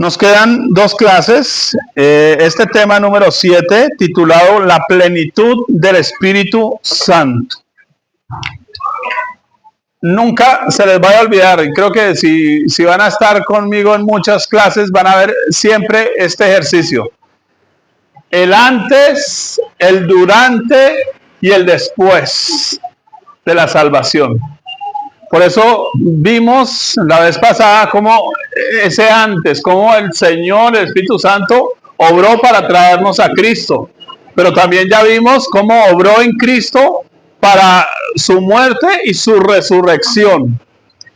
Nos quedan dos clases. Este tema número 7, titulado La plenitud del Espíritu Santo. Nunca se les vaya a olvidar, y creo que si van a estar conmigo en muchas clases, van a ver siempre este ejercicio. El antes, el durante y el después de la salvación. Por eso vimos la vez pasada cómo ese antes, cómo el Señor, el Espíritu Santo, obró para traernos a Cristo. Pero también ya vimos cómo obró en Cristo para su muerte y su resurrección.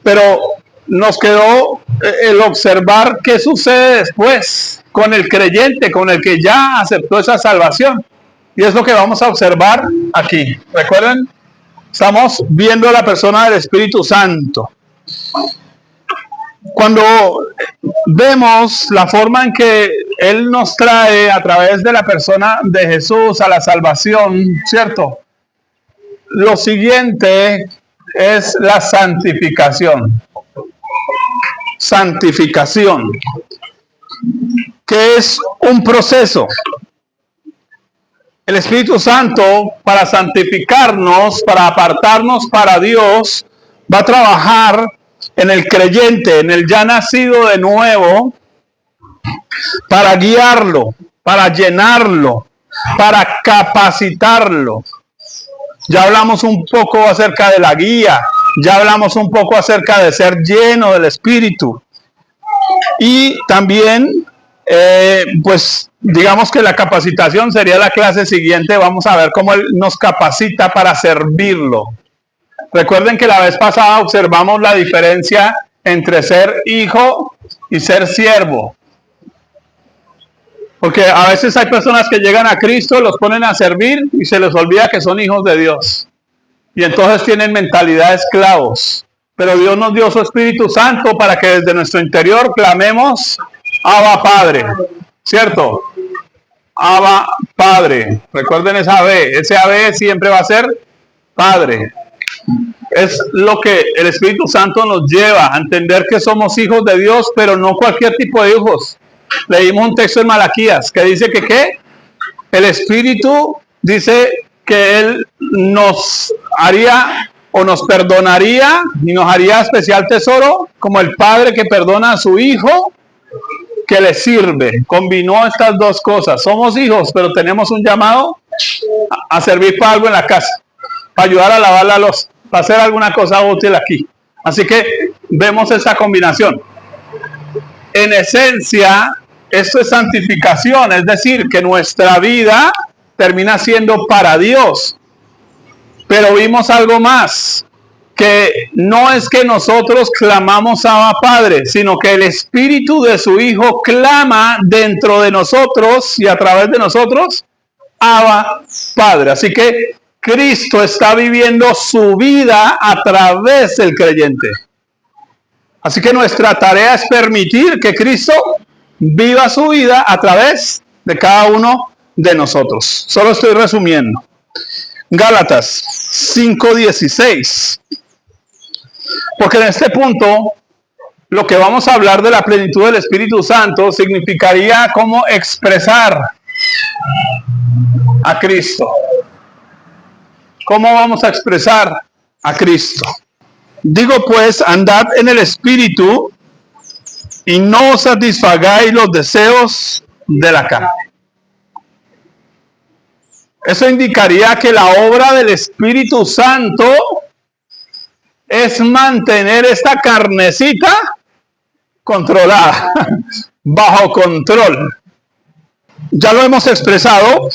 Pero nos quedó el observar qué sucede después con el creyente, con el que ya aceptó esa salvación. Y es lo que vamos a observar aquí. ¿Recuerden? Estamos viendo la persona del Espíritu Santo. Cuando vemos la forma en que Él nos trae a través de la persona de Jesús a la salvación, ¿cierto? Lo siguiente es la santificación. Santificación, que es un proceso. El Espíritu Santo, para santificarnos, para apartarnos para Dios, va a trabajar en el creyente, en el ya nacido de nuevo, para guiarlo, para llenarlo, para capacitarlo. Ya hablamos un poco acerca de la guía, ya hablamos un poco acerca de ser lleno del Espíritu. Y también, pues digamos que la capacitación sería la clase siguiente. Vamos a ver cómo Él nos capacita para servirlo. Recuerden que la vez pasada observamos la diferencia entre ser hijo y ser siervo. Porque a veces hay personas que llegan a Cristo, los ponen a servir y se les olvida que son hijos de Dios. Y entonces tienen mentalidad de esclavos. Pero Dios nos dio su Espíritu Santo para que desde nuestro interior clamemos Abba Padre. ¿Cierto? Abba Padre. Recuerden esa B. Ese AB siempre va a ser Padre. Es lo que el Espíritu Santo nos lleva a entender que somos hijos de Dios, pero no cualquier tipo de hijos. Leímos un texto en Malaquías que dice que ¿qué? El Espíritu dice que Él nos haría o nos perdonaría y nos haría especial tesoro como el padre que perdona a su hijo que le sirve. Combinó estas dos cosas. Somos hijos, pero tenemos un llamado a servir para algo en la casa, para ayudar a lavar la loza, para hacer alguna cosa útil aquí. Así que vemos esa combinación. En esencia, esto es santificación, es decir, que nuestra vida termina siendo para Dios. Pero vimos algo más, que no es que nosotros clamamos a Abba Padre, sino que el Espíritu de su Hijo clama dentro de nosotros y a través de nosotros, Abba Padre. Así que Cristo está viviendo su vida a través del creyente. Así que nuestra tarea es permitir que Cristo viva su vida a través de cada uno de nosotros. Solo estoy resumiendo. Gálatas 5:16. Porque en este punto, lo que vamos a hablar de la plenitud del Espíritu Santo significaría cómo expresar a Cristo. ¿Cómo vamos a expresar a Cristo? Digo pues, andad en el Espíritu y no satisfagáis los deseos de la carne. Eso indicaría que la obra del Espíritu Santo es mantener esta carnecita controlada, bajo control. Ya lo hemos expresado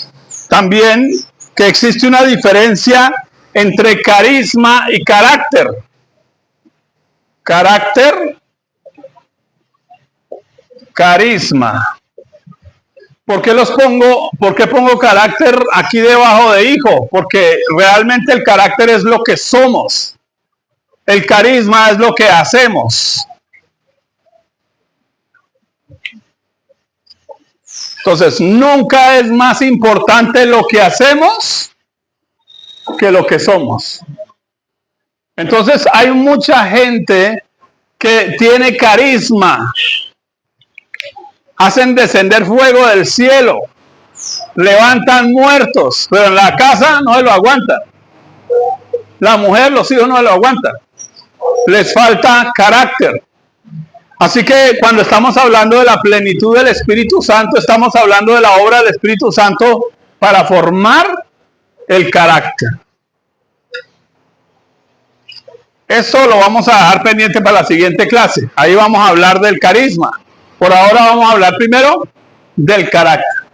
también que existe una diferencia entre carisma y carácter. Carácter, carisma. ¿Por qué pongo carácter aquí debajo de hijo? Porque realmente el carácter es lo que somos. El carisma es lo que hacemos. Entonces, nunca es más importante lo que hacemos que lo que somos. Entonces, hay mucha gente que tiene carisma, hacen descender fuego del cielo, levantan muertos, pero en la casa no se lo aguantan. La mujer, los hijos no se lo aguantan. Les falta carácter. Así que cuando estamos hablando de la plenitud del Espíritu Santo, estamos hablando de la obra del Espíritu Santo para formar el carácter. Eso lo vamos a dejar pendiente para la siguiente clase. Ahí vamos a hablar del carisma. Por ahora vamos a hablar primero del carácter.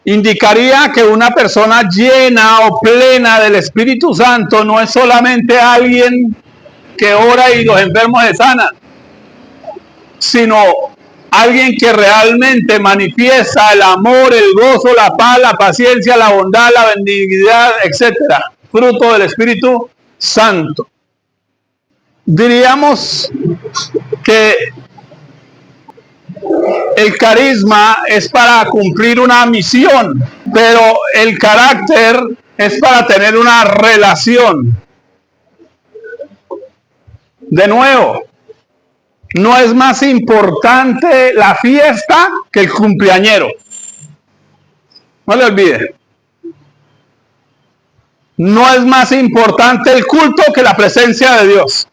Indicaría que una persona llena o plena del Espíritu Santo no es solamente alguien que ora y los enfermos se sanan, sino alguien que realmente manifiesta el amor, el gozo, la paz, la paciencia, la bondad, la benignidad, etcétera, fruto del Espíritu Santo. Diríamos que el carisma es para cumplir una misión, pero el carácter es para tener una relación. De nuevo, no es más importante la fiesta que el cumpleañero. No le olvide. No es más importante el culto que la presencia de Dios.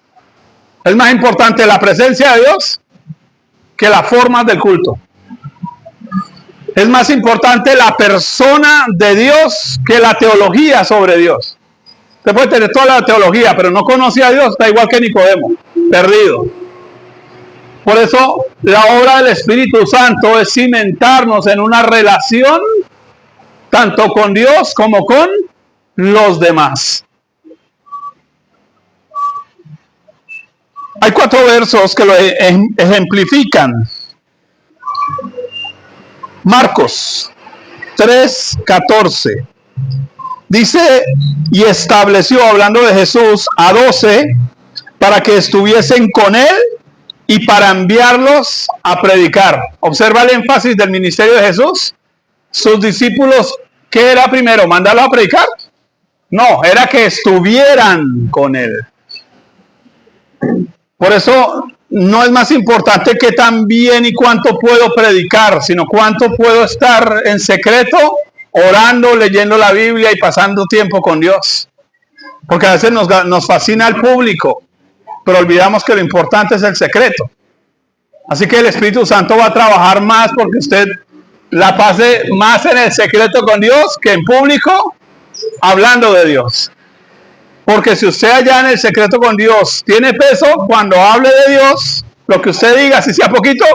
Es más importante la presencia de Dios que las formas del culto. Es más importante la persona de Dios que la teología sobre Dios. Usted puede tener toda la teología, pero no conoce a Dios, está igual que Nicodemo, perdido. Por eso la obra del Espíritu Santo es cimentarnos en una relación tanto con Dios como con los demás. Hay 4 versos que lo ejemplifican. Marcos 3:14 dice: y estableció, hablando de Jesús, a 12 para que estuviesen con él y para enviarlos a predicar. Observa el énfasis del ministerio de Jesús. Sus discípulos, ¿qué era primero? ¿Mandarlos a predicar? No, era que estuvieran con él. Por eso no es más importante que tan bien y cuánto puedo predicar, sino cuánto puedo estar en secreto, orando, leyendo la Biblia y pasando tiempo con Dios. Porque a veces nos fascina el público, pero olvidamos que lo importante es el secreto. Así que el Espíritu Santo va a trabajar más porque usted la pase más en el secreto con Dios que en público, hablando de Dios. Porque si usted allá en el secreto con Dios tiene peso, cuando hable de Dios, lo que usted diga, si sea poquito,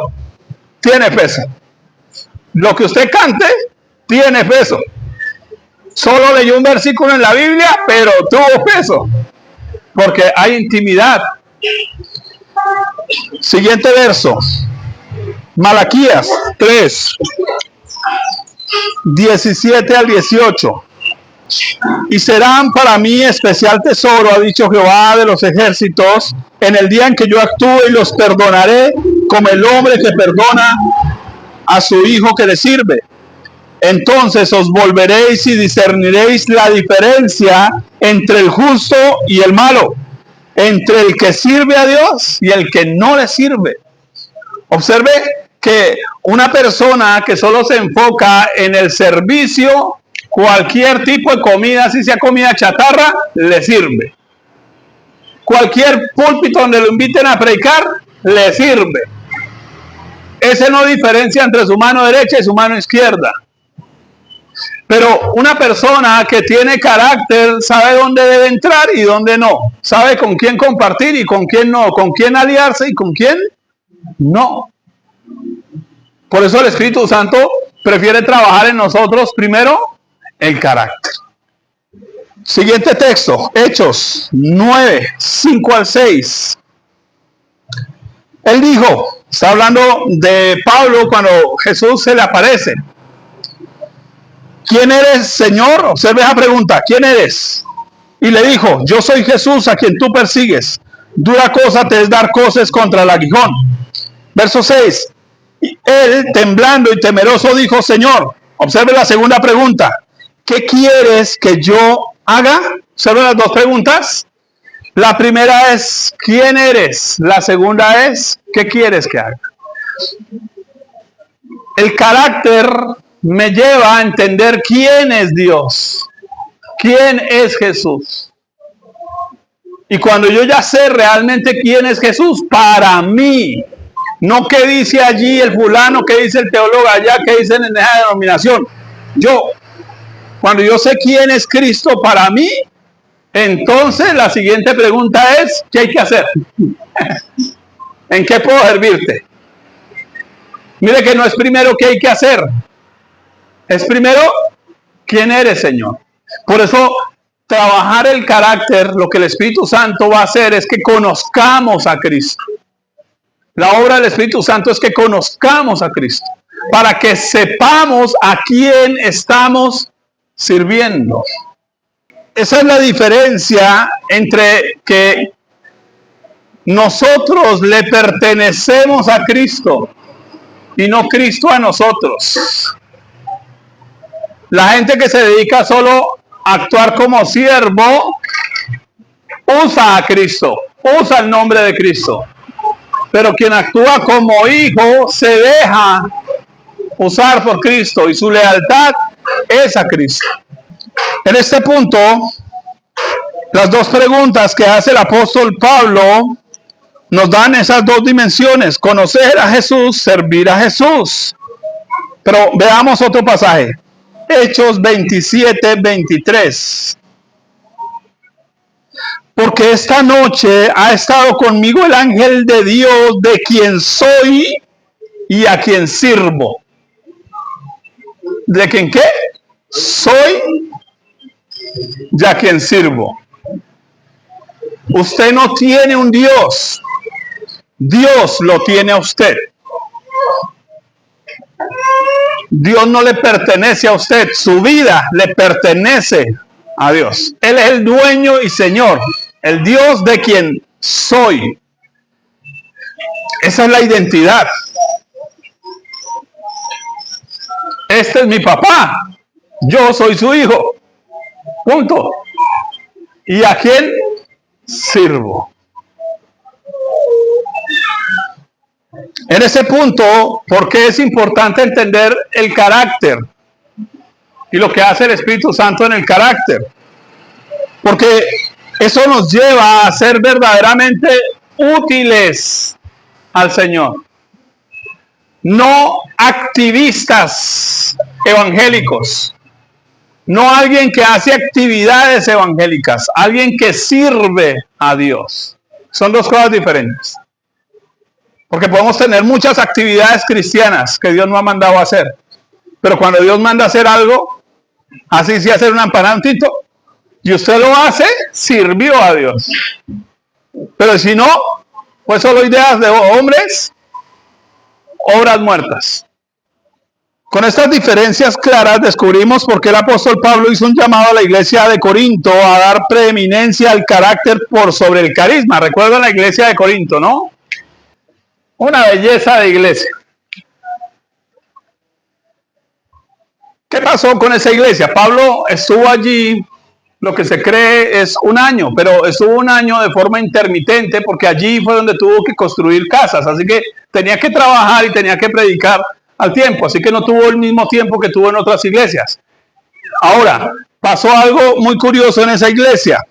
tiene peso. Lo que usted cante, tiene peso. Solo leyó un versículo en la Biblia, pero tuvo peso. Porque hay intimidad. Siguiente verso. Malaquías 3, 17 al 18. Y serán para mí especial tesoro, ha dicho Jehová de los ejércitos, en el día en que yo actúe y los perdonaré, como el hombre que perdona a su hijo que le sirve. Entonces os volveréis y discerniréis la diferencia entre el justo y el malo, entre el que sirve a Dios y el que no le sirve. Observe que una persona que solo se enfoca en el servicio, cualquier tipo de comida, si sea comida chatarra, le sirve. Cualquier púlpito donde lo inviten a predicar, le sirve. Ese no diferencia entre su mano derecha y su mano izquierda. Pero una persona que tiene carácter sabe dónde debe entrar y dónde no. Sabe con quién compartir y con quién no. Con quién aliarse y con quién no. Por eso el Espíritu Santo prefiere trabajar en nosotros primero el carácter. Siguiente texto, Hechos 9, 5 al 6. Él dijo, está hablando de Pablo cuando Jesús se le aparece. ¿Quién eres, Señor? Observe esa pregunta, ¿quién eres? Y le dijo, yo soy Jesús a quien tú persigues. Dura cosa te es dar coces contra el aguijón. Verso 6. Y él, temblando y temeroso, dijo, Señor, observe la segunda pregunta. ¿Qué quieres que yo haga? Observe las dos preguntas. La primera es, ¿quién eres? La segunda es, ¿qué quieres que haga? El carácter me lleva a entender quién es Dios, quién es Jesús. Y cuando yo ya sé realmente quién es Jesús, para mí, no qué dice allí el fulano, qué dice el teólogo allá, qué dicen en esa denominación. Cuando yo sé quién es Cristo para mí, entonces la siguiente pregunta es, ¿qué hay que hacer? ¿En qué puedo servirte? Mire que no es primero qué hay que hacer, es primero quién eres, Señor. Por eso, trabajar el carácter, lo que el Espíritu Santo va a hacer es que conozcamos a Cristo. La obra del Espíritu Santo es que conozcamos a Cristo, para que sepamos a quién estamos sirviendo. Esa es la diferencia entre que nosotros le pertenecemos a Cristo y no Cristo a nosotros. La gente que se dedica solo a actuar como siervo usa a Cristo, usa el nombre de Cristo. Pero quien actúa como hijo se deja usar por Cristo y su lealtad es a Cristo. En este punto, las dos preguntas que hace el apóstol Pablo nos dan esas dos dimensiones: conocer a Jesús, servir a Jesús. Pero veamos otro pasaje, Hechos 27:23. Porque esta noche ha estado conmigo el ángel de Dios, de quien soy y a quien sirvo. ¿De quien qué? Soy y a quien sirvo. Usted no tiene un Dios, Dios lo tiene a usted. Dios no le pertenece a usted, su vida le pertenece a Dios. Él es el dueño y Señor, el Dios de quien soy. Esa es la identidad. Este es mi papá, yo soy su hijo, punto. ¿Y a quién sirvo? En ese punto, ¿por qué es importante entender el carácter y lo que hace el Espíritu Santo en el carácter? Porque eso nos lleva a ser verdaderamente útiles al Señor. No activistas evangélicos, no alguien que hace actividades evangélicas, alguien que sirve a Dios. Son dos cosas diferentes. Porque podemos tener muchas actividades cristianas que Dios nos ha mandado a hacer. Pero cuando Dios manda a hacer algo, así sí hacer un empanadito, y usted lo hace, sirvió a Dios. Pero si no, pues solo ideas de hombres, obras muertas. Con estas diferencias claras descubrimos por qué el apóstol Pablo hizo un llamado a la iglesia de Corinto a dar preeminencia al carácter por sobre el carisma. Recuerdan la iglesia de Corinto, ¿no? Una belleza de iglesia. ¿Qué pasó con esa iglesia? Pablo estuvo allí, lo que se cree es un año, pero estuvo un año de forma intermitente porque allí fue donde tuvo que construir casas, así que tenía que trabajar y tenía que predicar al tiempo, así que no tuvo el mismo tiempo que tuvo en otras iglesias. Ahora, pasó algo muy curioso en esa iglesia.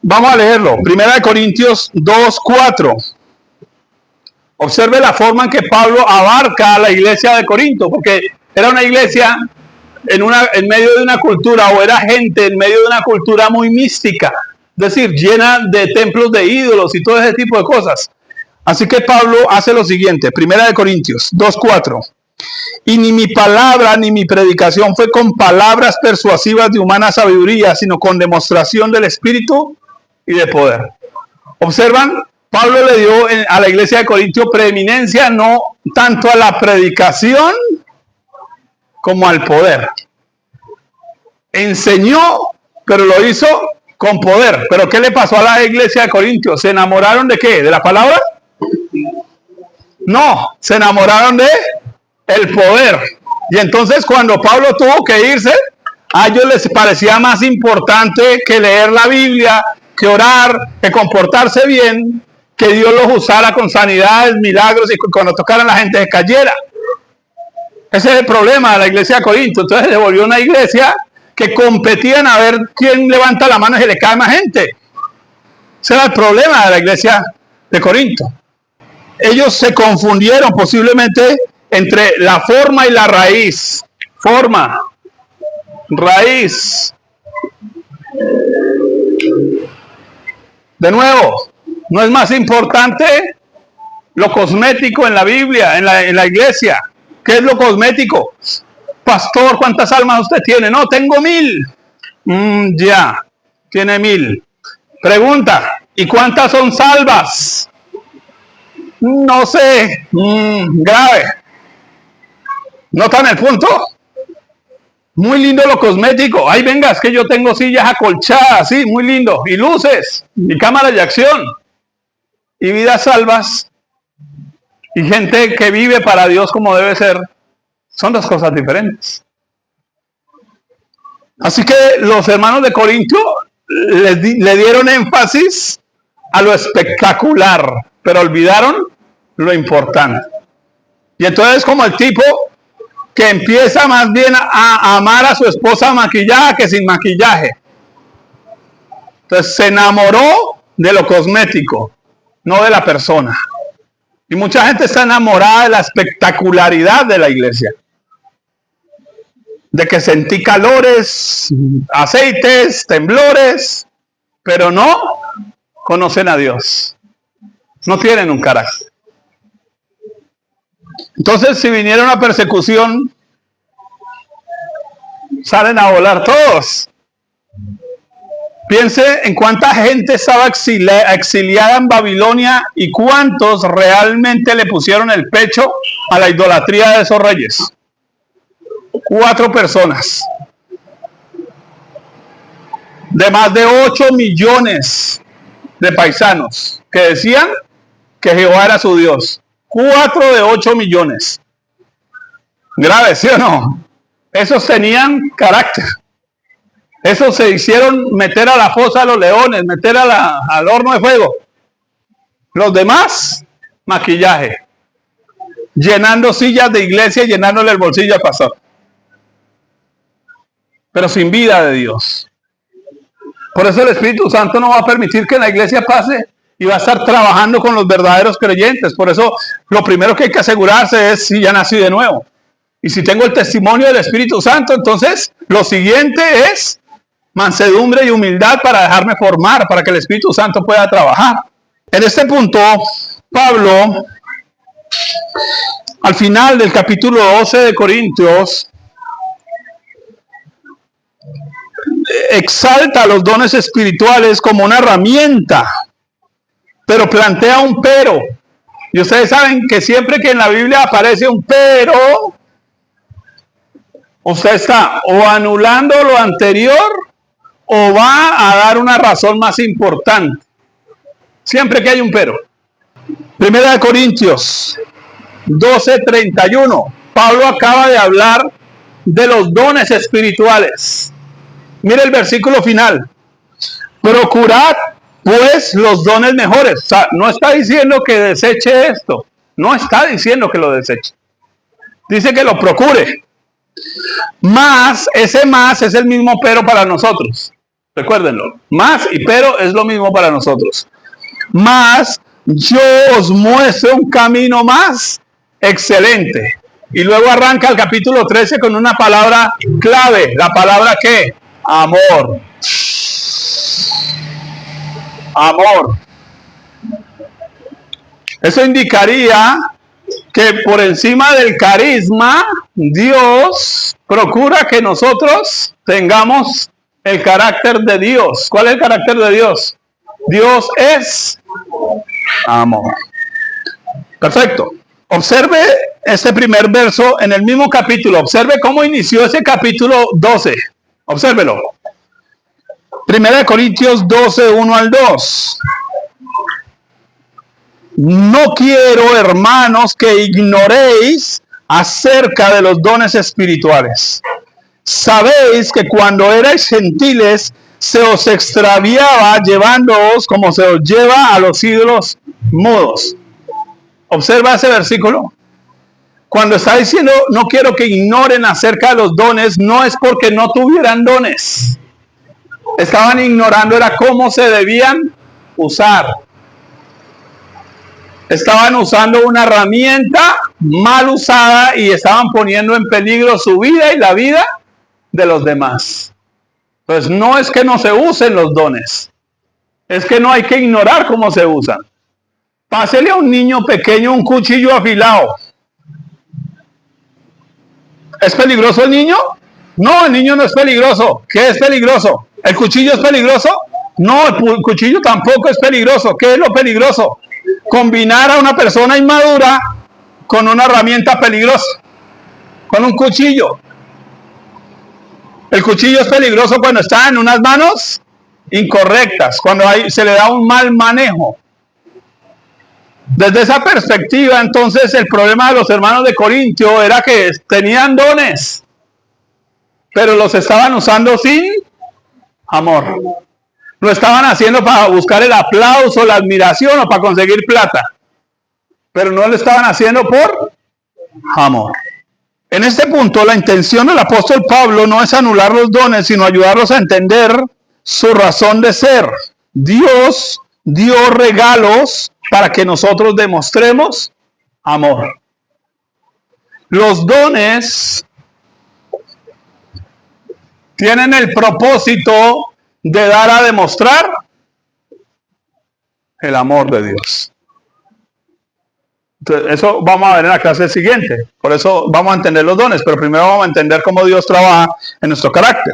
Vamos a leerlo, 1 Corintios 2:4. Observe la forma en que Pablo abarca a la iglesia de Corinto, porque era una iglesia en medio de una cultura, o era gente en medio de una cultura muy mística, es decir, llena de templos de ídolos y todo ese tipo de cosas. Así que Pablo hace lo siguiente, 1 Corintios 2:4. Y ni mi palabra ni mi predicación fue con palabras persuasivas de humana sabiduría, sino con demostración del Espíritu y de poder. ¿Observan? Pablo le dio a la iglesia de Corintio preeminencia no tanto a la predicación como al poder. Enseñó, pero lo hizo con poder. ¿Pero qué le pasó a la iglesia de Corintio? ¿Se enamoraron de qué? ¿De la palabra? No, se enamoraron de el poder. Y entonces cuando Pablo tuvo que irse, a ellos les parecía más importante que leer la Biblia, que orar, que comportarse bien, que Dios los usara con sanidades, milagros y cuando tocaran la gente se cayera. Ese es el problema de la iglesia de Corinto. Entonces se volvió una iglesia que competían a ver quién levanta la mano y se le cae más gente. Ese era el problema de la iglesia de Corinto. Ellos se confundieron posiblemente entre la forma y la raíz. Forma, raíz. De nuevo, no es más importante lo cosmético en la Biblia, en la iglesia. ¿Qué es lo cosmético? Pastor, ¿cuántas almas usted tiene? No, tengo 1000. Ya, tiene 1000. Pregunta, ¿y cuántas son salvas? No sé, grave. ¿Notan el punto? Muy lindo lo cosmético. Ay, venga, es que yo tengo sillas acolchadas, sí, muy lindo. Y luces, y cámaras de acción. Y vidas salvas. Y gente que vive para Dios como debe ser. Son dos cosas diferentes. Así que los hermanos de Corinto le dieron énfasis a lo espectacular, pero olvidaron lo importante. Y entonces como el tipo que empieza más bien a amar a su esposa maquillada que sin maquillaje. Entonces se enamoró de lo cosmético, no de la persona. Y mucha gente está enamorada de la espectacularidad de la iglesia. De que sentí calores, aceites, temblores, pero no conocen a Dios. No tienen un carácter. Entonces, si viniera una persecución, salen a volar todos. Piense en cuánta gente estaba exiliada en Babilonia y cuántos realmente le pusieron el pecho a la idolatría de esos reyes. 4 personas. De más de 8 millones de paisanos que decían que Jehová era su Dios. 4 de 8 millones. Grave, ¿sí o no? Esos tenían carácter. Esos se hicieron meter a la fosa de los leones, meter al horno de fuego. Los demás, maquillaje. Llenando sillas de iglesia y llenándole el bolsillo al pastor. Pero sin vida de Dios. Por eso el Espíritu Santo no va a permitir que la iglesia pase y va a estar trabajando con los verdaderos creyentes. Por eso lo primero que hay que asegurarse es si ya nací de nuevo. Y si tengo el testimonio del Espíritu Santo, entonces lo siguiente es mansedumbre y humildad para dejarme formar, para que el Espíritu Santo pueda trabajar. En este punto, Pablo, al final del capítulo 12 de Corintios, exalta los dones espirituales como una herramienta, pero plantea un pero. Y ustedes saben que siempre que en la Biblia aparece un pero, usted está o anulando lo anterior o va a dar una razón más importante. Siempre que hay un pero. Primera de Corintios 12:31. Pablo acaba de hablar de los dones espirituales. Mire el versículo final. Procurad pues los dones mejores. O sea, no está diciendo que deseche esto. No está diciendo que lo deseche. Dice que lo procure. Más, ese más es el mismo pero para nosotros. Recuérdenlo. Más y pero es lo mismo para nosotros. Más yo os muestro un camino más excelente. Y luego arranca el capítulo 13 con una palabra clave. ¿La palabra qué? Amor. Amor. Eso indicaría que por encima del carisma, Dios procura que nosotros tengamos el carácter de Dios. ¿Cuál es el carácter de Dios? Dios es amor. Perfecto. Observe este primer verso en el mismo capítulo. Observe cómo inició ese capítulo 12. Obsérvelo. Primera de Corintios 12, 1 al 2. No quiero, hermanos, que ignoréis acerca de los dones espirituales. Sabéis que cuando erais gentiles, se os extraviaba llevándoos como se os lleva a los ídolos mudos. Observa ese versículo. Cuando está diciendo no quiero que ignoren acerca de los dones, no es porque no tuvieran dones. Estaban ignorando era cómo se debían usar. Estaban usando una herramienta mal usada y estaban poniendo en peligro su vida y la vida de los demás. Entonces no es que no se usen los dones, es que no hay que ignorar cómo se usan. Pásele a un niño pequeño un cuchillo afilado. ¿Es peligroso el niño? No, el niño no es peligroso. ¿Qué es peligroso? ¿El cuchillo es peligroso? No, el cuchillo tampoco es peligroso. ¿Qué es lo peligroso? Combinar a una persona inmadura con una herramienta peligrosa, con un cuchillo. El cuchillo es peligroso cuando está en unas manos incorrectas, cuando se le da un mal manejo. Desde esa perspectiva, entonces, el problema de los hermanos de Corintio era que tenían dones, pero los estaban usando sin amor. Lo estaban haciendo para buscar el aplauso, la admiración o para conseguir plata, pero no lo estaban haciendo por amor. En este punto, la intención del apóstol Pablo no es anular los dones, sino ayudarlos a entender su razón de ser. Dios dio regalos para que nosotros demostremos amor. Los dones tienen el propósito de dar a demostrar el amor de Dios. Entonces, eso vamos a ver en la clase siguiente. Por eso vamos a entender los dones, pero primero vamos a entender cómo Dios trabaja en nuestro carácter.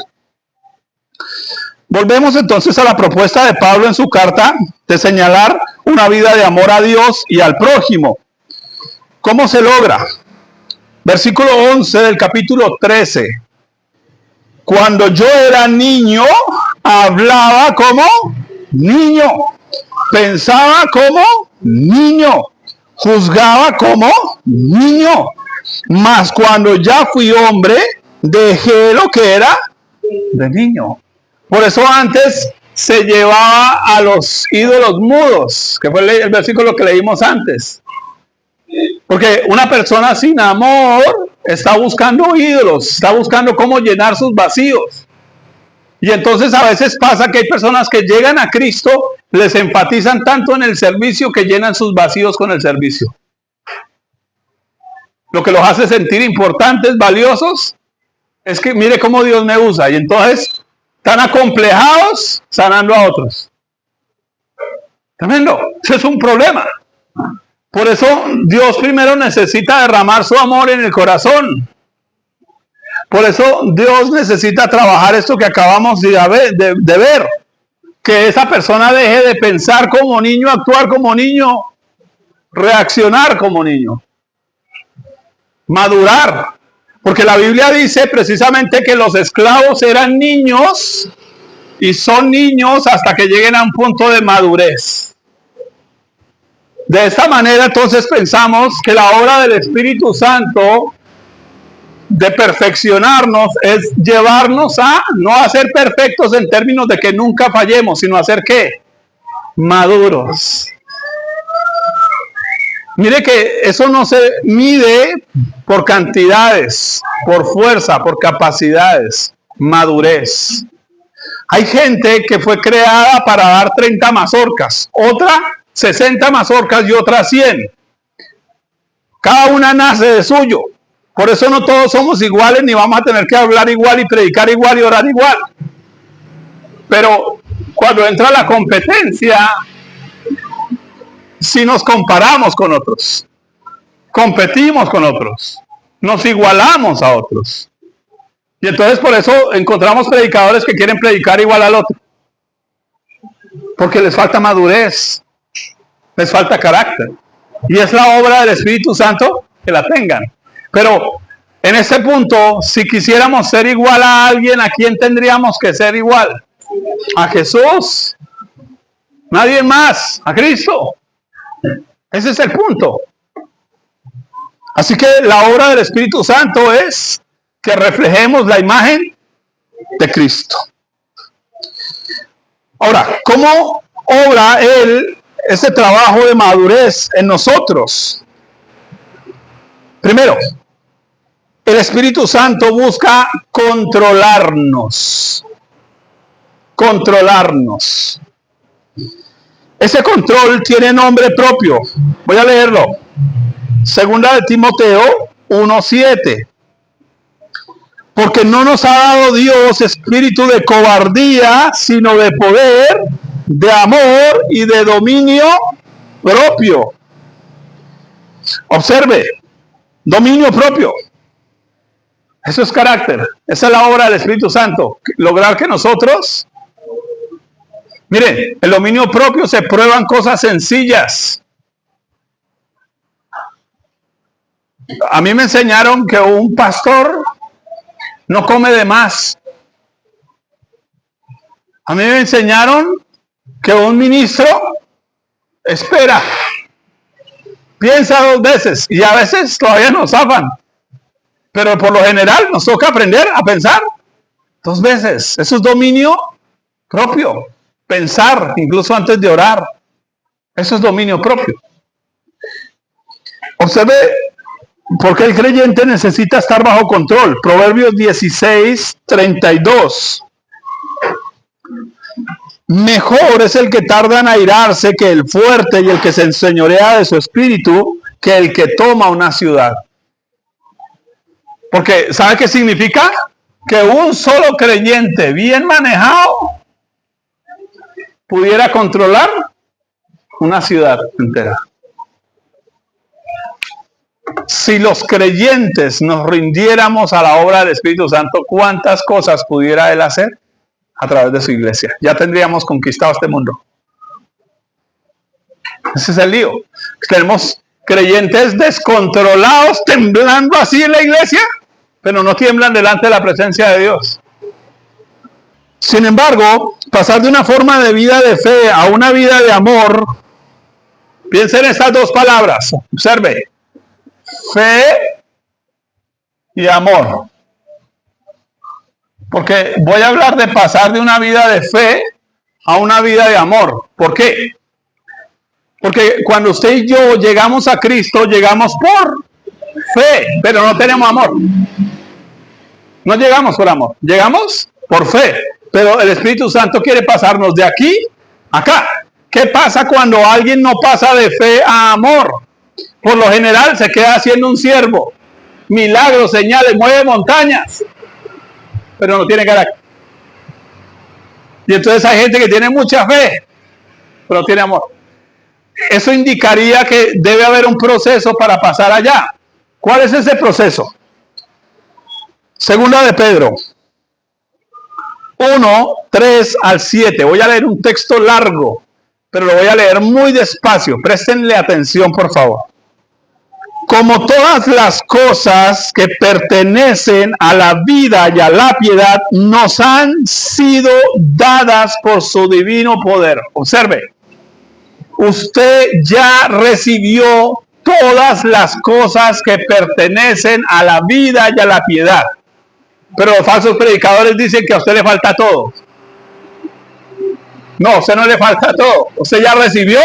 Volvemos entonces a la propuesta de Pablo en su carta de señalar una vida de amor a Dios y al prójimo. ¿Cómo se logra? Versículo 11 del capítulo 13. Cuando yo era niño, hablaba como niño, pensaba como niño, juzgaba como niño, mas cuando ya fui hombre, dejé lo que era de niño. Por eso antes se llevaba a los ídolos mudos, que fue el versículo que leímos antes. Porque una persona sin amor está buscando ídolos, está buscando cómo llenar sus vacíos. Y entonces a veces pasa que hay personas que llegan a Cristo, les enfatizan tanto en el servicio que llenan sus vacíos con el servicio. Lo que los hace sentir importantes, valiosos, es que mire cómo Dios me usa. Y entonces están acomplejados sanando a otros. Tremendo, eso es un problema. Por eso Dios primero necesita derramar su amor en el corazón. Por eso Dios necesita trabajar esto que acabamos de ver. Que esa persona deje de pensar como niño, actuar como niño, reaccionar como niño. Madurar. Porque la Biblia dice precisamente que los esclavos eran niños y son niños hasta que lleguen a un punto de madurez. De esta manera entonces pensamos que la obra del Espíritu Santo de perfeccionarnos es llevarnos a no a ser perfectos en términos de que nunca fallemos, sino a ser ¿qué? Maduros. Mire que eso no se mide por cantidades, por fuerza, por capacidades, madurez. Hay gente que fue creada para dar 30 mazorcas, otra 60 mazorcas y otra 100. Cada una nace de suyo. Por eso no todos somos iguales, ni vamos a tener que hablar igual y predicar igual y orar igual. Pero cuando entra la competencia, si nos comparamos con otros, competimos con otros, nos igualamos a otros. Y entonces por eso encontramos predicadores que quieren predicar igual al otro. Porque les falta madurez, les falta carácter. Y es la obra del Espíritu Santo que la tengan. Pero en este punto, si quisiéramos ser igual a alguien, ¿a quién tendríamos que ser igual? A Jesús. Nadie más, a Cristo. Ese es el punto. Así que la obra del Espíritu Santo es que reflejemos la imagen de Cristo. Ahora, ¿cómo obra Él ese trabajo de madurez en nosotros? Primero, el Espíritu Santo busca controlarnos. Controlarnos. Ese control tiene nombre propio. Voy a leerlo. Segunda de Timoteo 1:7. Porque no nos ha dado Dios espíritu de cobardía, sino de poder, de amor y de dominio propio. Observe, dominio propio. Eso es carácter. Esa es la obra del Espíritu Santo. Lograr que nosotros, miren, el dominio propio se prueba en cosas sencillas. A mí me enseñaron que un pastor no come de más. A mí me enseñaron que un ministro espera, piensa 2 veces y a veces todavía nos zafan. Pero por lo general nos toca aprender a pensar 2 veces. Eso es dominio propio. Pensar incluso antes de orar. Eso es dominio propio. Observe por qué el creyente necesita estar bajo control. Proverbios 16:32. Mejor es el que tarda en airarse que el fuerte y el que se enseñorea de su espíritu que el que toma una ciudad. Porque, ¿sabe qué significa? Que un solo creyente bien manejado pudiera controlar una ciudad entera. Si los creyentes nos rindiéramos a la obra del Espíritu Santo, ¿cuántas cosas pudiera Él hacer a través de su iglesia? Ya tendríamos conquistado este mundo. Ese es el lío. Tenemos creyentes descontrolados, temblando así en la iglesia, pero no tiemblan delante de la presencia de Dios. Sin embargo, pasar de una forma de vida de fe a una vida de amor, piensen en estas 2 palabras, observe, fe y amor. Porque voy a hablar de pasar de una vida de fe a una vida de amor. ¿Por qué? Porque cuando usted y yo llegamos a Cristo, llegamos por fe, pero no tenemos amor. No llegamos por amor, llegamos por fe. Pero el Espíritu Santo quiere pasarnos de aquí a acá. ¿Qué pasa cuando alguien no pasa de fe a amor? Por lo general se queda haciendo un siervo. Milagros, señales, mueve montañas, pero no tiene carácter. Y entonces hay gente que tiene mucha fe, pero no tiene amor. Eso indicaría que debe haber un proceso para pasar allá. ¿Cuál es ese proceso? Segunda de Pedro 1:3-7. Voy a leer un texto largo, pero lo voy a leer muy despacio. Préstenle atención, por favor. Como todas las cosas que pertenecen a la vida y a la piedad nos han sido dadas por su divino poder. Observe, usted ya recibió todas las cosas que pertenecen a la vida y a la piedad. Pero los falsos predicadores dicen que a usted le falta todo. No, a usted no le falta todo. Usted ya recibió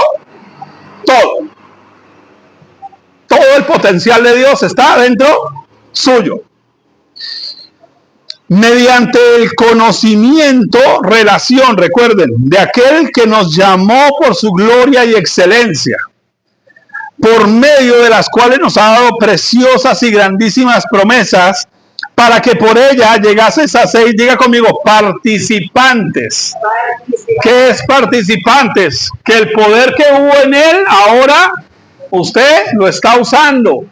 todo. Todo el potencial de Dios está dentro suyo. Mediante el conocimiento, relación, recuerden, de aquel que nos llamó por su gloria y excelencia, por medio de las cuales nos ha dado preciosas y grandísimas promesas, para que por ella llegases a ser, diga conmigo, participantes. ¿Qué es participantes? Que el poder que hubo en él, ahora usted lo está usando.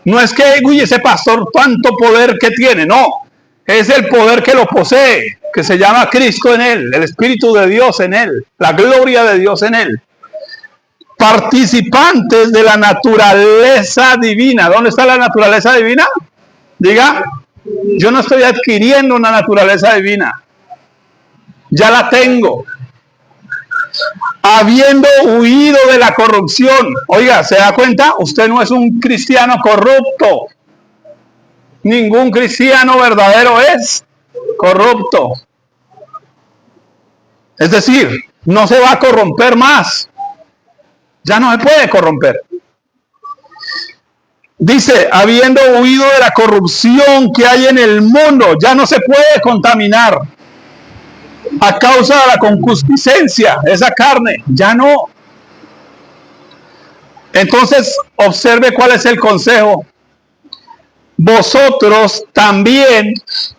No es que, uy, ese pastor tanto poder que tiene, no. Es el poder que lo posee, que se llama Cristo en él, el Espíritu de Dios en él, la gloria de Dios en él. Participantes de la naturaleza divina. ¿Dónde está la naturaleza divina? Diga, yo no estoy adquiriendo una naturaleza divina. Ya la tengo. Habiendo huido de la corrupción. Oiga, ¿se da cuenta? Usted no es un cristiano corrupto. Ningún cristiano verdadero es corrupto. Es decir, no se va a corromper más. Ya no se puede corromper. Dice, habiendo huido de la corrupción que hay en el mundo, ya no se puede contaminar a causa de la concupiscencia, esa carne, ya no. Entonces, observe cuál es el consejo. Vosotros también,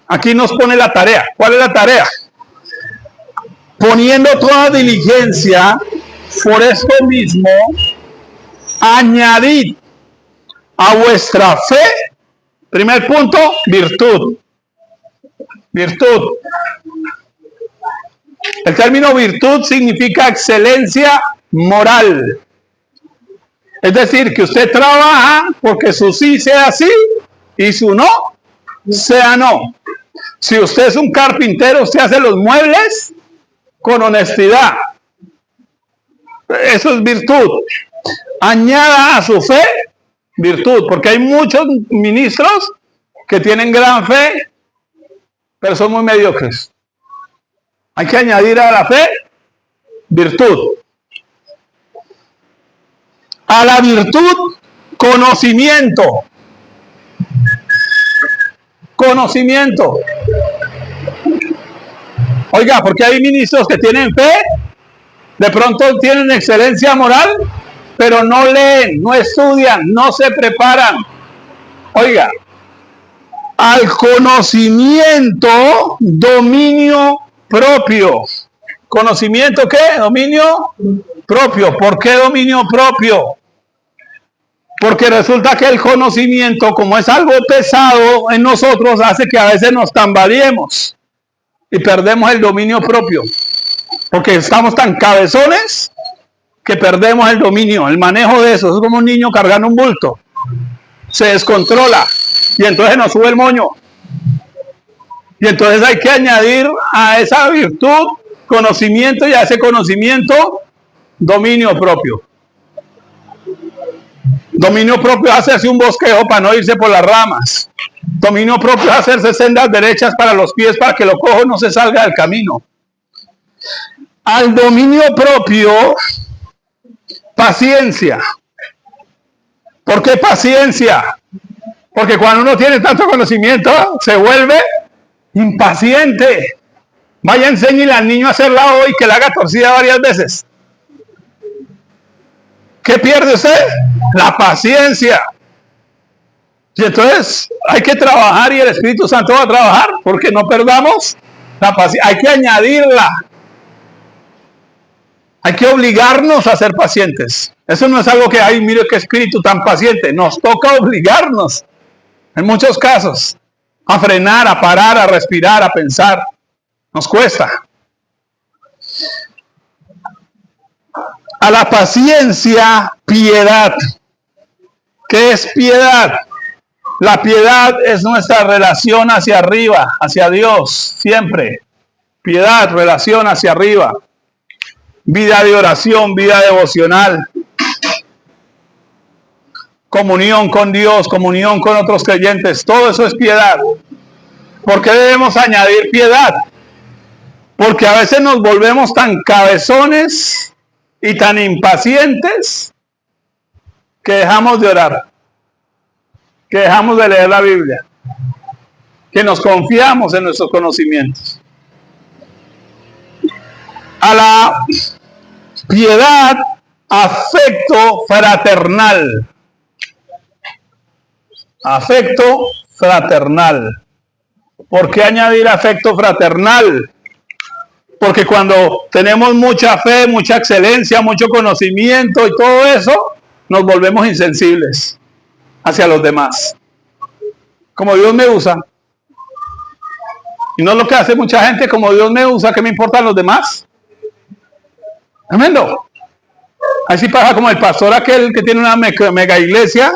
aquí nos pone la tarea. ¿Cuál es la tarea? Poniendo toda diligencia, por esto mismo, añadid a vuestra fe, primer punto, virtud. Virtud. El término virtud significa excelencia moral. Es decir, que usted trabaja porque su sí sea sí y su no sea no. Si usted es un carpintero, usted hace los muebles con honestidad. Eso es virtud. Añada a su fe virtud, porque hay muchos ministros que tienen gran fe, pero son muy mediocres. Hay que añadir a la fe virtud. A la virtud, conocimiento. Conocimiento. Oiga, porque hay ministros que tienen fe, de pronto tienen excelencia moral, pero no leen, no estudian, no se preparan. Oiga, al conocimiento, dominio propio. ¿Conocimiento qué? Dominio propio. ¿Por qué dominio propio? Porque resulta que el conocimiento, como es algo pesado en nosotros, hace que a veces nos tambaleemos y perdemos el dominio propio. Porque estamos tan cabezones que perdemos el dominio, el manejo de eso. Es como un niño cargando un bulto. Se descontrola y entonces nos sube el moño. Y entonces hay que añadir a esa virtud conocimiento y a ese conocimiento dominio propio. Dominio propio es hacerse un bosquejo para no irse por las ramas. Dominio propio es hacerse sendas derechas para los pies para que lo cojo no se salga del camino. Al dominio propio, paciencia. ¿Por qué paciencia? Porque cuando uno tiene tanto conocimiento, se vuelve impaciente. Vaya, enséñele al niño a hacerla hoy, que la haga torcida varias veces. ¿Qué pierde usted? La paciencia. Y entonces hay que trabajar y el Espíritu Santo va a trabajar, porque no perdamos la paciencia. Hay que añadirla. Hay que obligarnos a ser pacientes. Eso no es algo que, ay, mire qué espíritu tan paciente. Nos toca obligarnos, en muchos casos, a frenar, a parar, a respirar, a pensar. Nos cuesta. A la paciencia, piedad. ¿Qué es piedad? La piedad es nuestra relación hacia arriba, hacia Dios, siempre. Piedad, relación hacia arriba. Vida de oración, vida devocional. Comunión con Dios, comunión con otros creyentes. Todo eso es piedad. ¿Por qué debemos añadir piedad? Porque a veces nos volvemos tan cabezones y tan impacientes que dejamos de orar, que dejamos de leer la Biblia, que nos confiamos en nuestros conocimientos. A la piedad, afecto fraternal. Afecto fraternal. ¿Por qué añadir afecto fraternal? Porque cuando tenemos mucha fe, mucha excelencia, mucho conocimiento y todo eso, nos volvemos insensibles hacia los demás. Como Dios me usa. Y no es lo que hace mucha gente, como Dios me usa, ¿qué me importan los demás? Tremendo. Así pasa como el pastor aquel que tiene una mega iglesia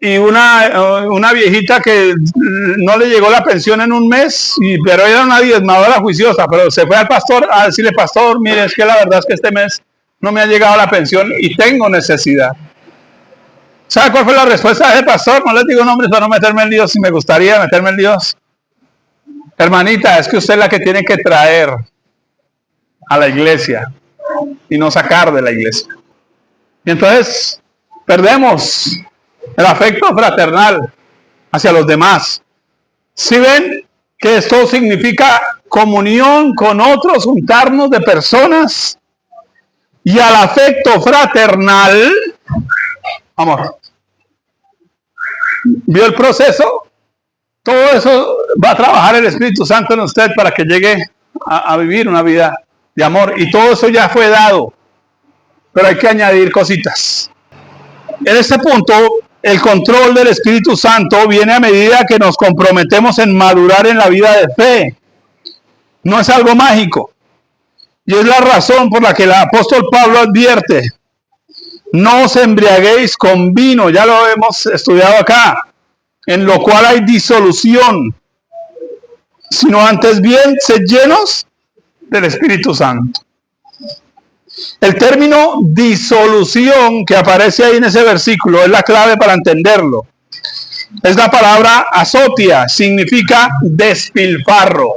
y una viejita que no le llegó la pensión en un mes, pero era una diezmadora juiciosa, pero se fue al pastor a decirle, pastor, mire, es que la verdad es que este mes no me ha llegado la pensión y tengo necesidad. ¿Sabe cuál fue la respuesta de ese pastor? No les digo nombres para no meterme en líos, si me gustaría meterme en líos. Hermanita, es que usted es la que tiene que traer a la iglesia y no sacar de la iglesia. Y entonces perdemos El afecto fraternal hacia los demás. ¿Sí ven que esto significa comunión con otros, juntarnos de personas? Y al afecto fraternal, amor. ¿Vio el proceso? Todo eso va a trabajar el Espíritu Santo en usted para que llegue a vivir una vida de amor. Y todo eso ya fue dado. Pero hay que añadir cositas. En este punto, el control del Espíritu Santo viene a medida que nos comprometemos en madurar en la vida de fe. No es algo mágico. Y es la razón por la que el apóstol Pablo advierte: no os embriaguéis con vino, ya lo hemos estudiado acá, en lo cual hay disolución, sino antes bien sed llenos del Espíritu Santo. El término disolución que aparece ahí en ese versículo es la clave para entenderlo. Es la palabra azotia, significa despilfarro.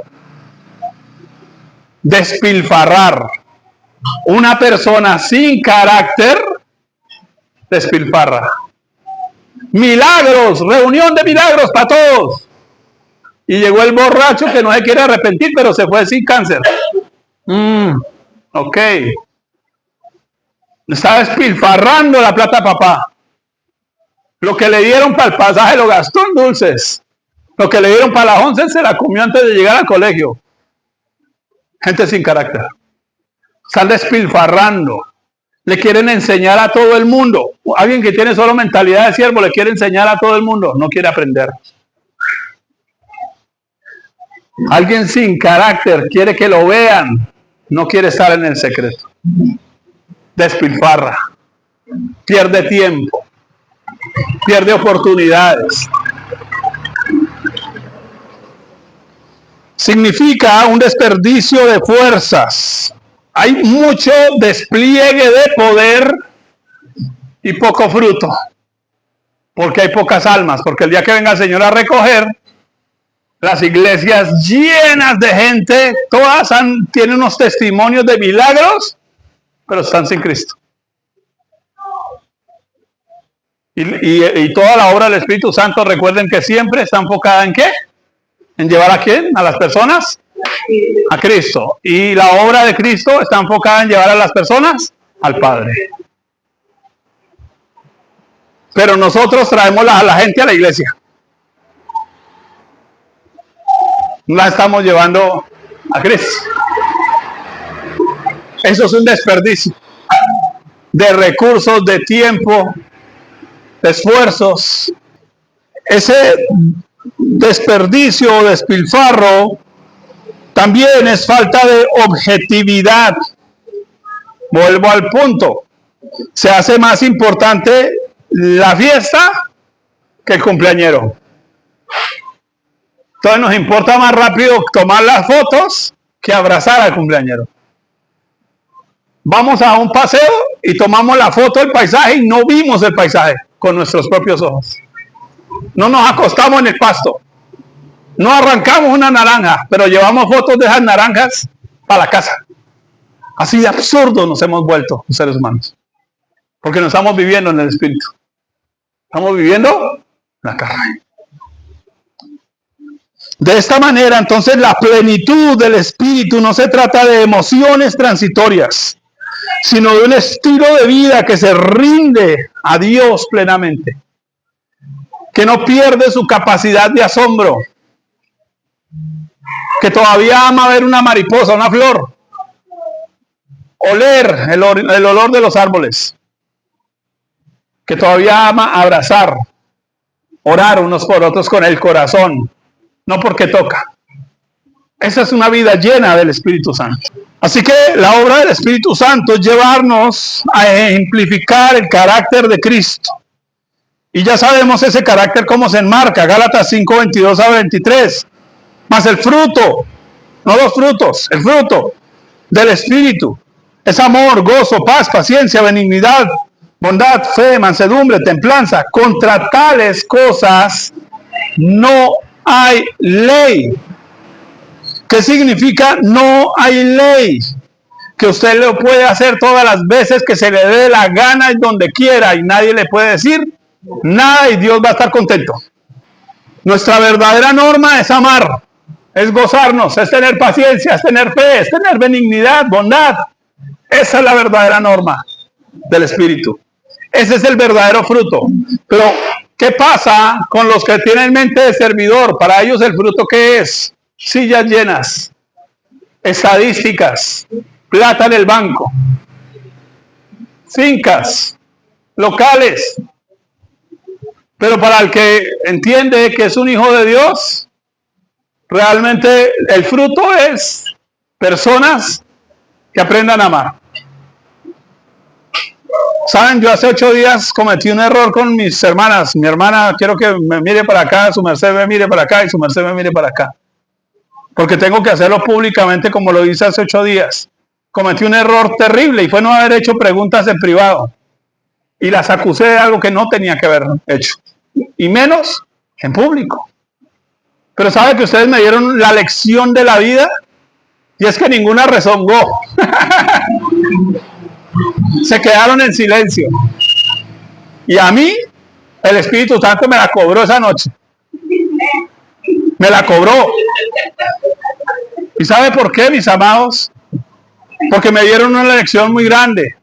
Despilfarrar. Una persona sin carácter despilfarra. Milagros, reunión de milagros para todos. Y llegó el borracho que no se quiere arrepentir, pero se fue sin cáncer. Ok. Está despilfarrando la plata, papá. Lo que le dieron para el pasaje lo gastó en dulces. Lo que le dieron para las 11 se la comió antes de llegar al colegio. Gente sin carácter. Están despilfarrando. Le quieren enseñar a todo el mundo. Alguien que tiene solo mentalidad de siervo le quiere enseñar a todo el mundo. No quiere aprender. Alguien sin carácter quiere que lo vean. No quiere estar en el secreto. Despilfarra. Pierde tiempo. Pierde oportunidades. Significa un desperdicio de fuerzas. Hay mucho despliegue de poder y poco fruto. Porque hay pocas almas. Porque el día que venga el Señor a recoger, las iglesias llenas de gente, todas tienen unos testimonios de milagros, pero están sin Cristo. Y toda la obra del Espíritu Santo, recuerden que siempre está enfocada ¿en qué? ¿En llevar a quién? ¿A las personas? A Cristo. Y la obra de Cristo está enfocada en llevar a las personas al Padre. Pero nosotros traemos a la gente a la iglesia. No la estamos llevando a Cristo. Eso es un desperdicio de recursos, de tiempo, de esfuerzos. Ese desperdicio o despilfarro también es falta de objetividad. Vuelvo al punto. Se hace más importante la fiesta que el cumpleañero. Entonces nos importa más rápido tomar las fotos que abrazar al cumpleañero. Vamos a un paseo y tomamos la foto del paisaje y no vimos el paisaje con nuestros propios ojos. No nos acostamos en el pasto. No arrancamos una naranja, pero llevamos fotos de esas naranjas para la casa. Así de absurdo nos hemos vuelto los seres humanos. Porque no estamos viviendo en el espíritu. Estamos viviendo en la carne. De esta manera, entonces, la plenitud del espíritu no se trata de emociones transitorias, sino de un estilo de vida que se rinde a Dios plenamente, que no pierde su capacidad de asombro, que todavía ama ver una mariposa, una flor, oler el olor de los árboles, que todavía ama abrazar, orar unos por otros con el corazón, no porque toca. Esa es una vida llena del Espíritu Santo. Así que la obra del Espíritu Santo es llevarnos a ejemplificar el carácter de Cristo. Y ya sabemos ese carácter cómo se enmarca. Gálatas 5, 22 a 23. Más el fruto, no los frutos, el fruto del Espíritu. Es amor, gozo, paz, paciencia, benignidad, bondad, fe, mansedumbre, templanza. Contra tales cosas no hay ley. ¿Qué significa no hay ley? Que usted lo puede hacer todas las veces que se le dé la gana y donde quiera y nadie le puede decir Nada y Dios va a estar contento. Nuestra verdadera norma es amar, es gozarnos, es tener paciencia, es tener fe, es tener benignidad, bondad. Esa es la verdadera norma del Espíritu. Ese es el verdadero fruto. Pero, ¿qué pasa con los que tienen mente de servidor? Para ellos el fruto, ¿qué es? Sillas llenas, estadísticas, plata en el banco, fincas, locales. Pero para el que entiende que es un hijo de Dios, realmente el fruto es personas que aprendan a amar. Saben, yo hace 8 días cometí un error con mis hermanas. Mi hermana, quiero que me mire para acá, su merced me mire para acá y su merced me mire para acá. Porque tengo que hacerlo públicamente como lo hice hace 8 días. Cometí un error terrible y fue no haber hecho preguntas en privado. Y las acusé de algo que no tenía que haber hecho. Y menos en público. Pero ¿sabe que ustedes me dieron la lección de la vida? Y es que ninguna rezongó. Se quedaron en silencio. Y a mí, el Espíritu Santo me la cobró esa noche. Me la cobró. ¿Y sabe por qué, mis amados? Porque me dieron una lección muy grande.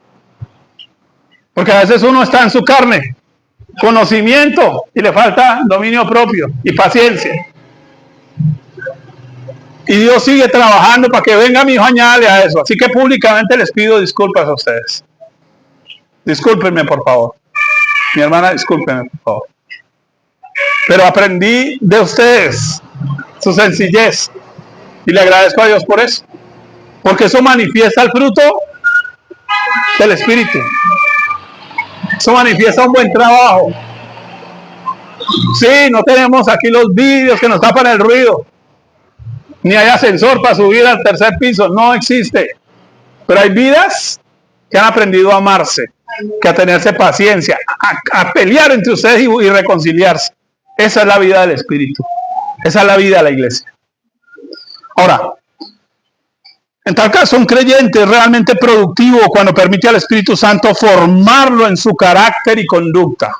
Porque a veces uno está en su carne, conocimiento, y le falta dominio propio y paciencia. Y Dios sigue trabajando para que venga mi hijo, añade a eso. Así que públicamente les pido disculpas a ustedes. Discúlpenme, por favor. Mi hermana, discúlpenme, por favor. Pero aprendí de ustedes su sencillez. Y le agradezco a Dios por eso. Porque eso manifiesta el fruto del Espíritu. Eso manifiesta un buen trabajo. Sí, no tenemos aquí los vídeos que nos tapan el ruido. Ni hay ascensor para subir al 3er piso. No existe. Pero hay vidas que han aprendido a amarse, que a tenerse paciencia, a pelear entre ustedes y reconciliarse. Esa es la vida del Espíritu. Esa es la vida de la iglesia. Ahora, en tal caso, un creyente es realmente productivo cuando permite al Espíritu Santo formarlo en su carácter y conducta.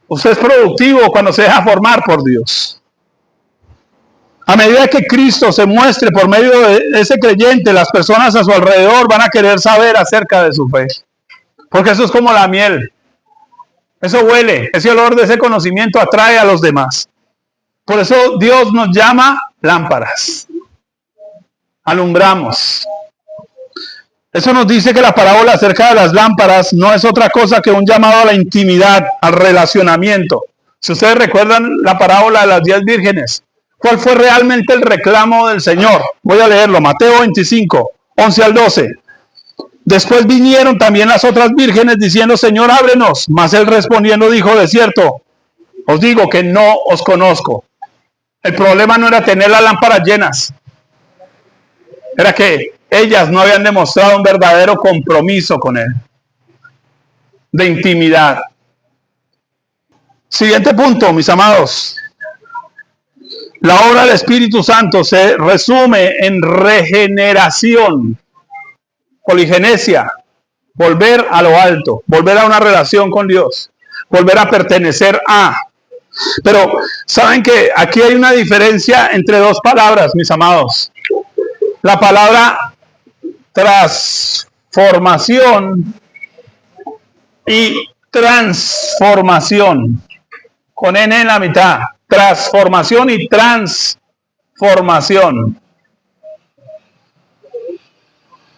Usted es productivo cuando se deja formar por Dios. A medida que Cristo se muestre por medio de ese creyente, las personas a su alrededor van a querer saber acerca de su fe. Porque eso es como la miel. Eso huele, ese olor de ese conocimiento atrae a los demás. Por eso Dios nos llama lámparas. Alumbramos. Eso nos dice que la parábola acerca de las lámparas no es otra cosa que un llamado a la intimidad, al relacionamiento. Si ustedes recuerdan la parábola de las 10 vírgenes, ¿cuál fue realmente el reclamo del Señor? Voy a leerlo, Mateo 25, 11 al 12. Después vinieron también las otras vírgenes diciendo, Señor, ábrenos. Mas él respondiendo dijo, de cierto, os digo que no os conozco. El problema no era tener las lámparas llenas. Era que ellas no habían demostrado un verdadero compromiso con él. De intimidad. Siguiente punto, mis amados. La obra del Espíritu Santo se resume en regeneración, poligenesia, volver a lo alto, volver a una relación con Dios, volver a pertenecer a. Pero, ¿saben que aquí hay una diferencia entre dos palabras, mis amados? La palabra transformación y transformación, con N en la mitad. Transformación y transformación.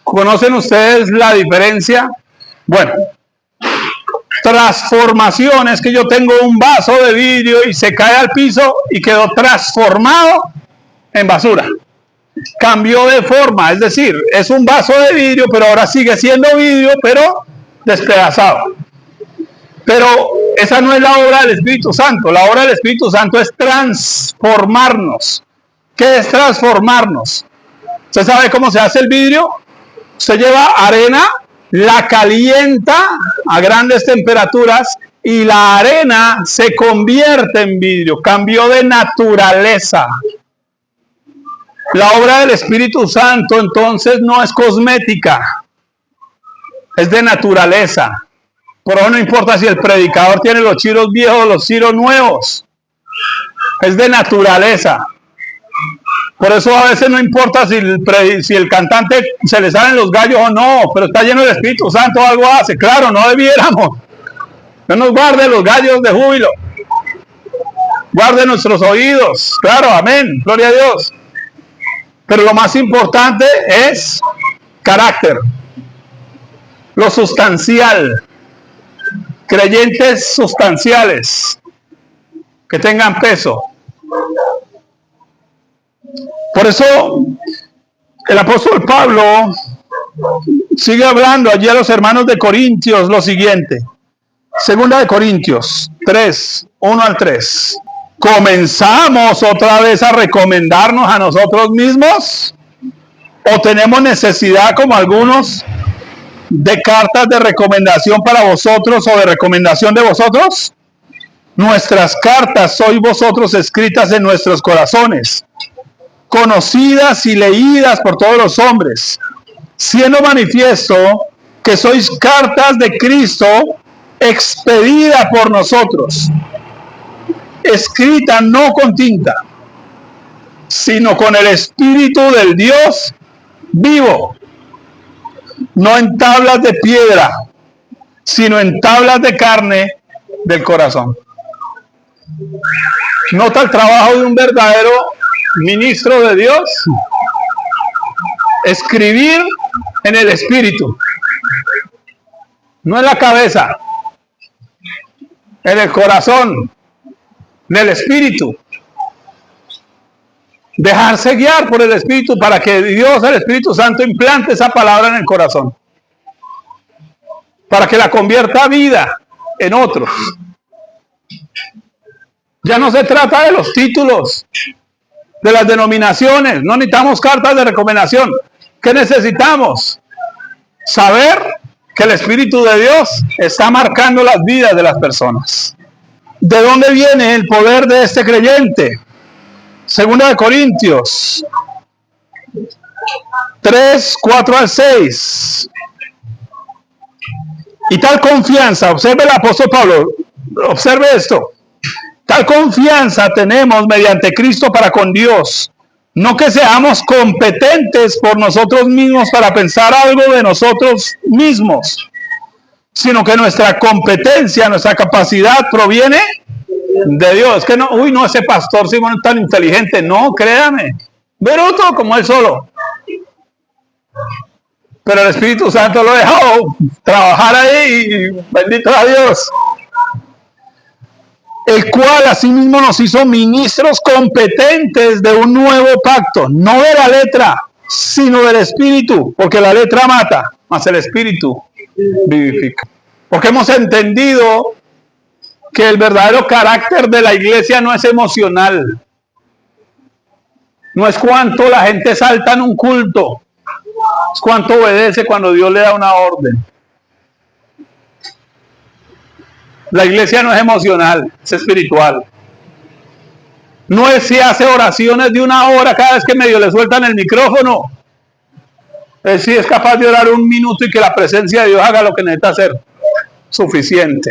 ¿Conocen ustedes la diferencia? Bueno, transformación es que yo tengo un vaso de vidrio y se cae al piso y quedó transformado en basura. Cambió de forma, es decir, es un vaso de vidrio, pero ahora sigue siendo vidrio, pero despedazado. Pero esa no es la obra del Espíritu Santo. La obra del Espíritu Santo es transformarnos. ¿Qué es transformarnos? ¿Usted sabe cómo se hace el vidrio? Usted lleva arena, la calienta a grandes temperaturas y la arena se convierte en vidrio. Cambió de naturaleza. La obra del Espíritu Santo entonces no es cosmética, es de naturaleza. Por eso no importa si el predicador tiene los chiros viejos o los chiros nuevos. Es de naturaleza. Por eso a veces no importa si el cantante se le salen los gallos o no, pero está lleno del Espíritu Santo, algo hace. Claro, no debiéramos. No nos guarde los gallos de júbilo. Guarde nuestros oídos. Claro, amén. Gloria a Dios. Pero lo más importante es carácter. Lo sustancial. Creyentes sustanciales. Que tengan peso. Por eso el apóstol Pablo sigue hablando allí a los hermanos de Corintios lo siguiente. Segunda de Corintios 3, 1 al 3. ¿Comenzamos otra vez a recomendarnos a nosotros mismos? ¿O tenemos necesidad, como algunos, de cartas de recomendación para vosotros o de recomendación de vosotros? Nuestras cartas sois vosotros escritas en nuestros corazones, conocidas y leídas por todos los hombres, siendo manifiesto que sois cartas de Cristo expedida por nosotros, escrita no con tinta, sino con el Espíritu del Dios vivo, no en tablas de piedra, sino en tablas de carne del corazón. Nota el trabajo de un verdadero ministro de Dios. Escribir en el Espíritu, no en la cabeza, en el corazón, en el Espíritu. Dejarse guiar por el Espíritu para que Dios, el Espíritu Santo, implante esa palabra en el corazón, para que la convierta a vida en otros. Ya no se trata de los títulos, de las denominaciones. No necesitamos cartas de recomendación. ¿Qué necesitamos? Saber que el Espíritu de Dios está marcando las vidas de las personas. ¿De dónde viene el poder de este creyente? Segunda de Corintios 3, 4 al 6. Y tal confianza, observe el apóstol Pablo, observe esto. Tal confianza tenemos mediante Cristo para con Dios. No que seamos competentes por nosotros mismos para pensar algo de nosotros mismos, sino que nuestra competencia, nuestra capacidad proviene de Dios. Es que no, no, ese pastor Simón es tan inteligente. No, créame, bruto como él solo. Pero el Espíritu Santo lo dejó trabajar ahí y bendito a Dios. El cual asimismo nos hizo ministros competentes de un nuevo pacto, no de la letra, sino del Espíritu, porque la letra mata, mas el Espíritu vivifica. Porque hemos entendido que el verdadero carácter de la iglesia no es emocional, no es cuánto la gente salta en un culto, es cuánto obedece cuando Dios le da una orden. La iglesia no es emocional, es espiritual. No es si hace oraciones de una hora cada vez que medio le sueltan el micrófono. Es si es capaz de orar un minuto y que la presencia de Dios haga lo que necesita hacer. Suficiente.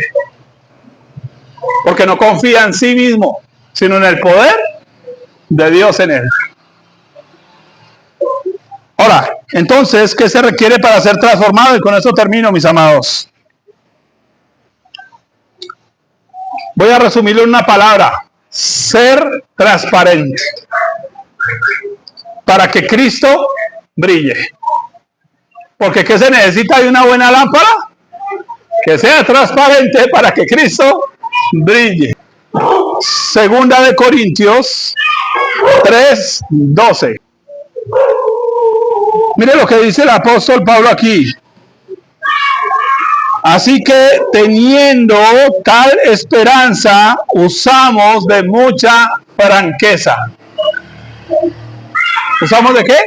Porque no confía en sí mismo, sino en el poder de Dios en él. Ahora, entonces, ¿qué se requiere para ser transformado? Y con esto termino, mis amados. Voy a resumirlo en una palabra: ser transparente, para que Cristo brille. Porque ¿qué se necesita de una buena lámpara? Que sea transparente para que Cristo brille. Segunda de Corintios 3, 12. Mire lo que dice el apóstol Pablo aquí. Así que teniendo tal esperanza, usamos de mucha franqueza. ¿Usamos de qué?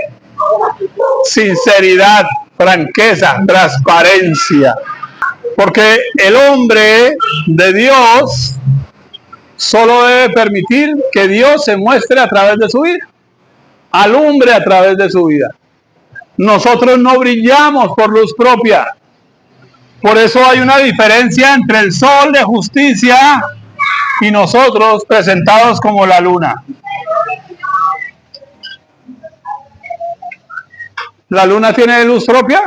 Sinceridad, franqueza, transparencia. Porque el hombre de Dios solo debe permitir que Dios se muestre a través de su vida, alumbre a través de su vida. Nosotros no brillamos por luz propia. Por eso hay una diferencia entre el sol de justicia y nosotros presentados como la luna. ¿La luna tiene luz propia?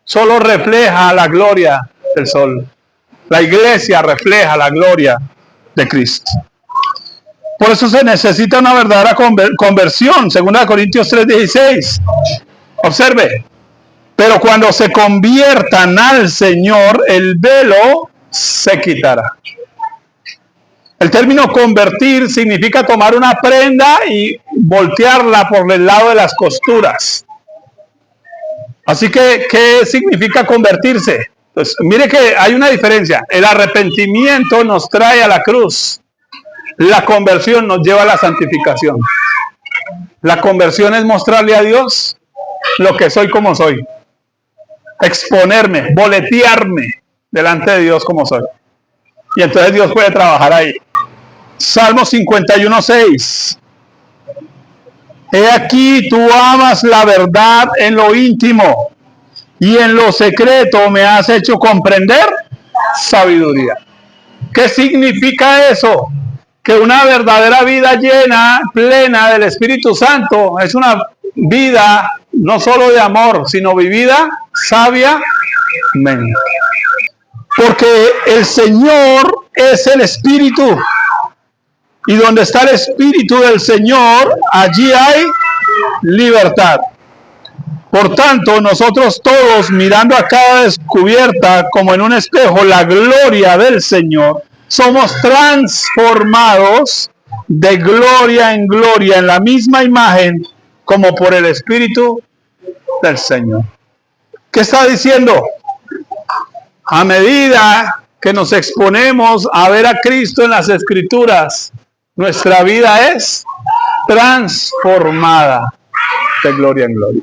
Solo refleja la gloria del sol. La iglesia refleja la gloria de Cristo. Por eso se necesita una verdadera conversión. 2 Corintios 3:16. Observe. Pero cuando se conviertan al Señor, el velo se quitará. El término convertir significa tomar una prenda y voltearla por el lado de las costuras. Así que, ¿qué significa convertirse? Pues mire que hay una diferencia. El arrepentimiento nos trae a la cruz. La conversión nos lleva a la santificación. La conversión es mostrarle a Dios lo que soy como soy. Exponerme, boletearme delante de Dios como soy. Y entonces Dios puede trabajar ahí. Salmo 51:6. He aquí tú amas la verdad en lo íntimo y en lo secreto me has hecho comprender sabiduría. ¿Qué significa eso? Que una verdadera vida llena, plena del Espíritu Santo es una vida no solo de amor, sino vivida sabiamente. Porque el Señor es el Espíritu. Y donde está el Espíritu del Señor, allí hay libertad. Por tanto, nosotros todos, mirando a cada descubierta como en un espejo la gloria del Señor, somos transformados de gloria en gloria en la misma imagen como por el Espíritu del Señor. ¿Qué está diciendo? A medida que nos exponemos a ver a Cristo en las Escrituras, nuestra vida es transformada de gloria en gloria.